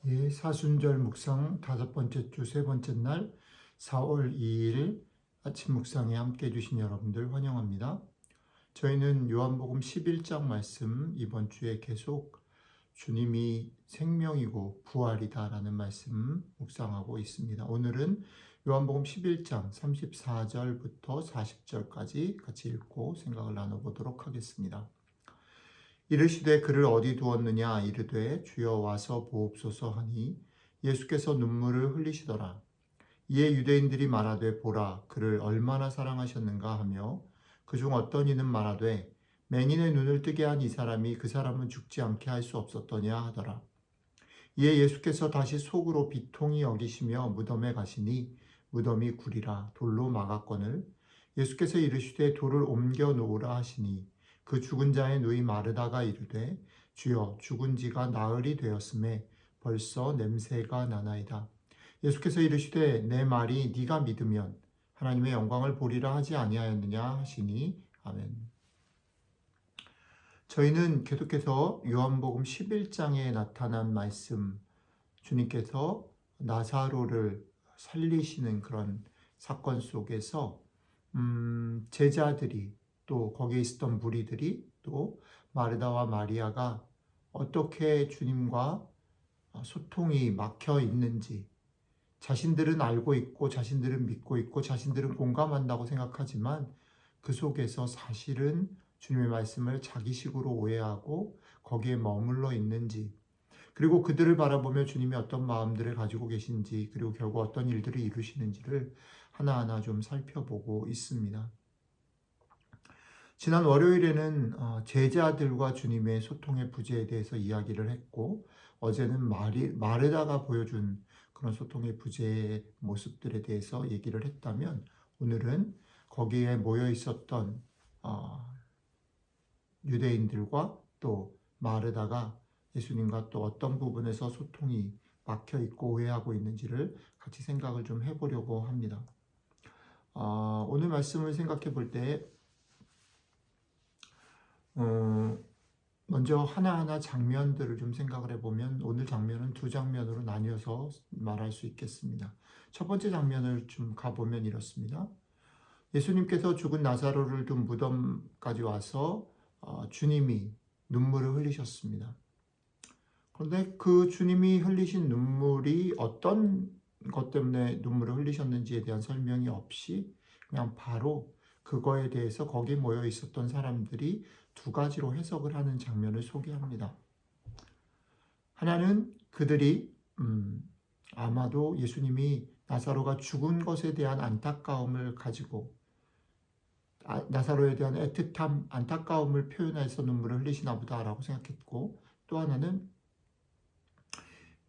예, 사순절 묵상 다섯 번째 주 세 번째 날 4월 2일 아침 묵상에 함께 해주신 여러분들 환영합니다. 저희는 요한복음 11장 말씀 이번 주에 계속 주님이 생명이고 부활이다라는 말씀 묵상하고 있습니다. 오늘은 요한복음 11장 34절부터 40절까지 같이 읽고 생각을 나눠보도록 하겠습니다. 이르시되 그를 어디 두었느냐 이르되 주여 와서 보옵소서 하니 예수께서 눈물을 흘리시더라. 이에 유대인들이 말하되 보라 그를 얼마나 사랑하셨는가 하며 그중 어떤 이는 말하되 맹인의 눈을 뜨게 한 이 사람이 그 사람은 죽지 않게 할 수 없었더냐 하더라. 이에 예수께서 다시 속으로 비통히 여기시며 무덤에 가시니 무덤이 구리라 돌로 막았거늘 예수께서 이르시되 돌을 옮겨 놓으라 하시니 그 죽은 자의 누이 마르다가 이르되 주여 죽은 지가 나흘이 되었음에 벌써 냄새가 나나이다. 예수께서 이르시되 내 말이 네가 믿으면 하나님의 영광을 보리라 하지 아니하였느냐 하시니 아멘. 저희는 계속해서 요한복음 11장에 나타난 말씀, 주님께서 나사로를 살리시는 그런 사건 속에서 제자들이 또 거기에 있었던 무리들이 또 마르다와 마리아가 어떻게 주님과 소통이 막혀 있는지 자신들은 알고 있고 자신들은 믿고 있고 자신들은 공감한다고 생각하지만 그 속에서 사실은 주님의 말씀을 자기식으로 오해하고 거기에 머물러 있는지 그리고 그들을 바라보며 주님이 어떤 마음들을 가지고 계신지 그리고 결국 어떤 일들을 이루시는지를 하나하나 좀 살펴보고 있습니다. 지난 월요일에는 제자들과 주님의 소통의 부재에 대해서 이야기를 했고 어제는 마르다가 보여준 그런 소통의 부재의 모습들에 대해서 얘기를 했다면 오늘은 거기에 모여 있었던 유대인들과 또 마르다가 예수님과 또 어떤 부분에서 소통이 막혀 있고 오해하고 있는지를 같이 생각을 좀 해보려고 합니다. 오늘 말씀을 생각해 볼때 먼저 하나하나 장면들을 좀 생각을 해보면 오늘 장면은 두 장면으로 나뉘어서 말할 수 있겠습니다. 첫 번째 장면을 좀 가보면 이렇습니다. 예수님께서 죽은 나사로를 둔 무덤까지 와서 주님이 눈물을 흘리셨습니다. 그런데 그 주님이 흘리신 눈물이 어떤 것 때문에 눈물을 흘리셨는지에 대한 설명이 없이 그냥 바로 그거에 대해서 거기 모여 있었던 사람들이 두 가지로 해석을 하는 장면을 소개합니다. 하나는 그들이 아마도 예수님이 나사로가 죽은 것에 대한 안타까움을 가지고 나사로에 대한 애틋함, 안타까움을 표현해서 눈물을 흘리시나 보다라고 생각했고 또 하나는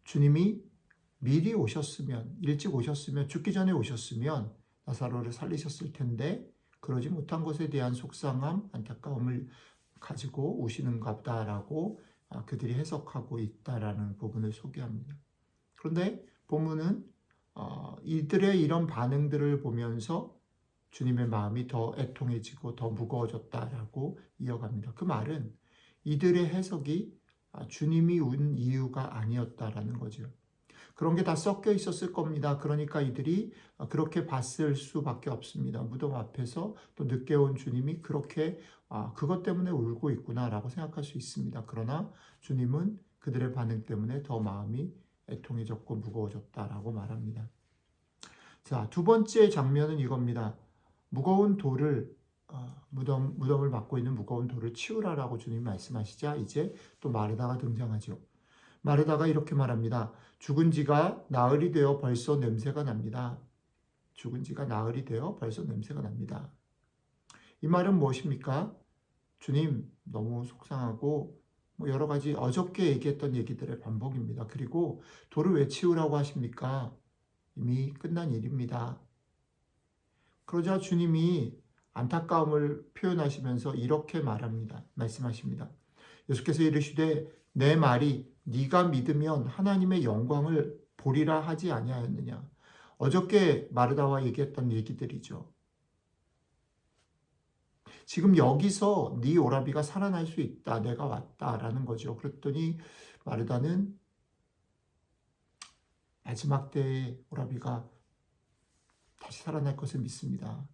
주님이 미리 오셨으면 일찍 오셨으면 죽기 전에 오셨으면 나사로를 살리셨을 텐데 그러지 못한 것에 대한 속상함, 안타까움을 가지고 오시는가 보다라고 그들이 해석하고 있다라는 부분을 소개합니다. 그런데 본문은 이들의 이런 반응들을 보면서 주님의 마음이 더 애통해지고 더 무거워졌다라고 이어갑니다. 그 말은 이들의 해석이 주님이 운 이유가 아니었다라는 거죠. 그런 게 다 섞여 있었을 겁니다. 그러니까 이들이 그렇게 봤을 수밖에 없습니다. 무덤 앞에서 또 늦게 온 주님이 그렇게 그것 때문에 울고 있구나라고 생각할 수 있습니다. 그러나 주님은 그들의 반응 때문에 더 마음이 애통해졌고 무거워졌다라고 말합니다. 자, 두 번째 장면은 이겁니다. 무거운 돌을 무덤을 막고 있는 무거운 돌을 치우라라고 주님이 말씀하시자 이제 또 마르다가 등장하죠. 마르다가 이렇게 말합니다. 죽은 지가 나흘이 되어 벌써 냄새가 납니다. 죽은 지가 나흘이 되어 벌써 냄새가 납니다. 이 말은 무엇입니까? 주님 너무 속상하고 여러 가지 어저께 얘기했던 얘기들의 반복입니다. 그리고 돌을 왜 치우라고 하십니까? 이미 끝난 일입니다. 그러자 주님이 안타까움을 표현하시면서 이렇게 말씀하십니다. 예수께서 이르시되 내 말이 네가 믿으면 하나님의 영광을 보리라 하지 아니하였느냐. 어저께 마르다와 얘기했던 얘기들이죠. 지금 여기서 네 오라비가 살아날 수 있다. 내가 왔다라는 거죠. 그랬더니 마르다는 마지막 때에 오라비가 다시 살아날 것을 믿습니다.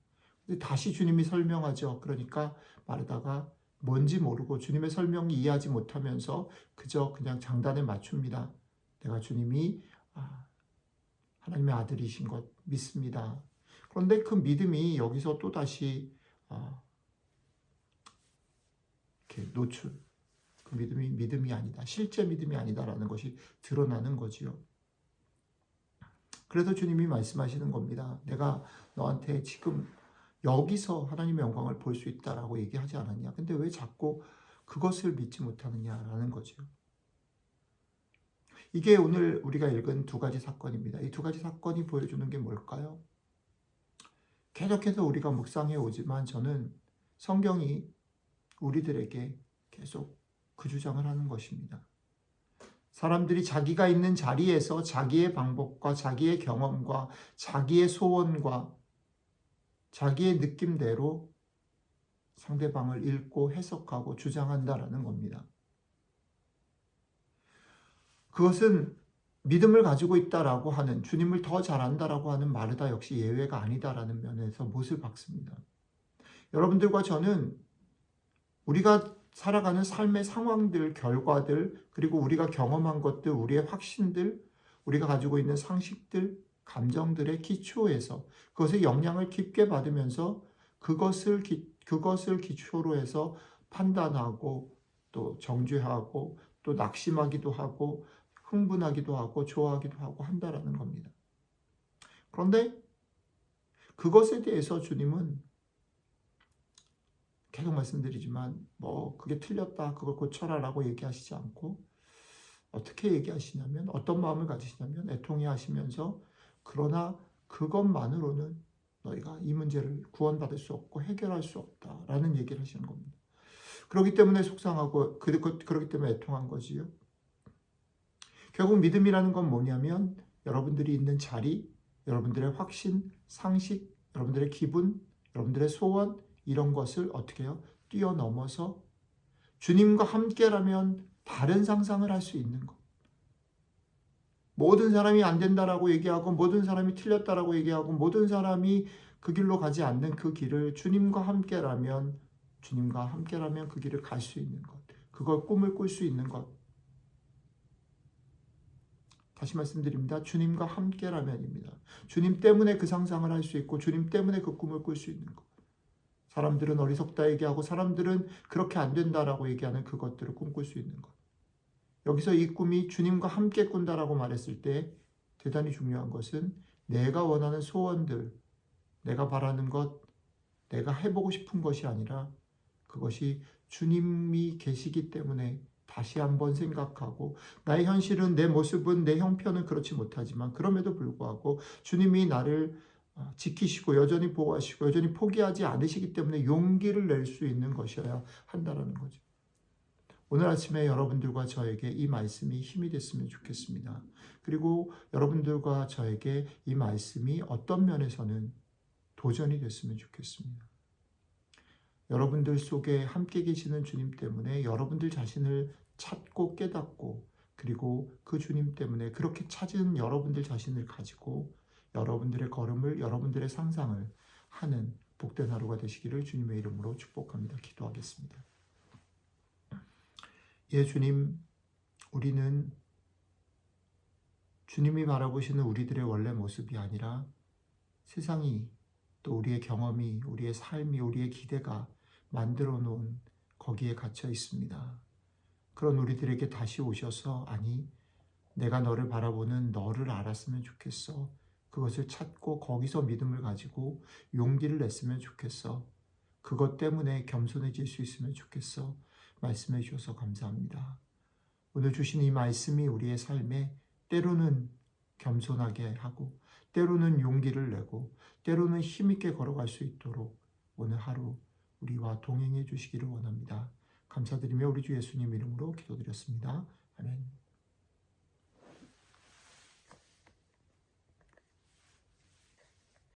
근데 다시 주님이 설명하죠. 그러니까 마르다가 뭔지 모르고 주님의 설명이 이해하지 못하면서 그냥 장단에 맞춥니다. 내가 주님이 하나님의 아들이신 것 믿습니다. 그런데 그 믿음이 여기서 또다시 이렇게 노출, 그 믿음이 아니다. 실제 믿음이 아니다라는 것이 드러나는 거지요. 그래서 주님이 말씀하시는 겁니다. 내가 너한테 지금 여기서 하나님의 영광을 볼 수 있다라고 얘기하지 않았냐? 근데 왜 자꾸 그것을 믿지 못하느냐라는 거죠. 이게 오늘 우리가 읽은 두 가지 사건입니다. 이 두 가지 사건이 보여주는 게 뭘까요? 계속해서 우리가 묵상해 오지만 저는 성경이 우리들에게 계속 그 주장을 하는 것입니다. 사람들이 자기가 있는 자리에서 자기의 방법과 자기의 경험과 자기의 소원과 자기의 느낌대로 상대방을 읽고 해석하고 주장한다라는 겁니다. 그것은 믿음을 가지고 있다라고 하는, 주님을 더 잘 안다라고 하는 마르다 역시 예외가 아니다라는 면에서 못을 박습니다. 여러분들과 저는 우리가 살아가는 삶의 상황들, 결과들, 그리고 우리가 경험한 것들, 우리의 확신들, 우리가 가지고 있는 상식들, 감정들의 기초에서 그것의 영향을 깊게 받으면서 그것을 기초로 해서 판단하고 또 정죄하고 또 낙심하기도 하고 흥분하기도 하고 좋아하기도 하고 한다라는 겁니다. 그런데 그것에 대해서 주님은 계속 말씀드리지만 그게 틀렸다, 그걸 고쳐라라고 얘기하시지 않고 어떻게 얘기하시냐면, 어떤 마음을 가지시냐면 애통해 하시면서 그러나 그것만으로는 너희가 이 문제를 구원받을 수 없고 해결할 수 없다라는 얘기를 하시는 겁니다. 그렇기 때문에 속상하고 그렇기 때문에 애통한 거지요. 결국 믿음이라는 건 뭐냐면 여러분들이 있는 자리, 여러분들의 확신, 상식, 여러분들의 기분, 여러분들의 소원, 이런 것을 어떻게 해요? 뛰어넘어서 주님과 함께라면 다른 상상을 할 수 있는 것. 모든 사람이 안 된다라고 얘기하고 모든 사람이 틀렸다라고 얘기하고 모든 사람이 그 길로 가지 않는 그 길을 주님과 함께라면 그 길을 갈 수 있는 것. 그걸 꿈을 꿀 수 있는 것. 다시 말씀드립니다. 주님과 함께라면입니다. 주님 때문에 그 상상을 할 수 있고 주님 때문에 그 꿈을 꿀 수 있는 것. 사람들은 어리석다 얘기하고 사람들은 그렇게 안 된다라고 얘기하는 그것들을 꿈꿀 수 있는 것. 여기서 이 꿈이 주님과 함께 꾼다라고 말했을 때 대단히 중요한 것은 내가 원하는 소원들, 내가 바라는 것, 내가 해보고 싶은 것이 아니라 그것이 주님이 계시기 때문에 다시 한번 생각하고 나의 현실은, 내 모습은, 내 형편은 그렇지 못하지만 그럼에도 불구하고 주님이 나를 지키시고 여전히 보호하시고 여전히 포기하지 않으시기 때문에 용기를 낼 수 있는 것이어야 한다는 거죠. 오늘 아침에 여러분들과 저에게 이 말씀이 힘이 됐으면 좋겠습니다. 그리고 여러분들과 저에게 이 말씀이 어떤 면에서는 도전이 됐으면 좋겠습니다. 여러분들 속에 함께 계시는 주님 때문에 여러분들 자신을 찾고 깨닫고 그리고 그 주님 때문에 그렇게 찾은 여러분들 자신을 가지고 여러분들의 걸음을, 여러분들의 상상을 하는 복된 하루가 되시기를 주님의 이름으로 축복합니다. 기도하겠습니다. 예, 주님, 우리는 주님이 바라보시는 우리들의 원래 모습이 아니라 세상이 또 우리의 경험이, 우리의 삶이, 우리의 기대가 만들어 놓은 거기에 갇혀 있습니다. 그런 우리들에게 다시 오셔서 아니, 내가 너를 바라보는 너를 알았으면 좋겠어. 그것을 찾고 거기서 믿음을 가지고 용기를 냈으면 좋겠어. 그것 때문에 겸손해질 수 있으면 좋겠어. 말씀해 주셔서 감사합니다. 오늘 주신 이 말씀이 우리의 삶에 때로는 겸손하게 하고 때로는 용기를 내고 때로는 힘있게 걸어갈 수 있도록 오늘 하루 우리와 동행해 주시기를 원합니다. 감사드리며 우리 주 예수님 이름으로 기도드렸습니다. 아멘.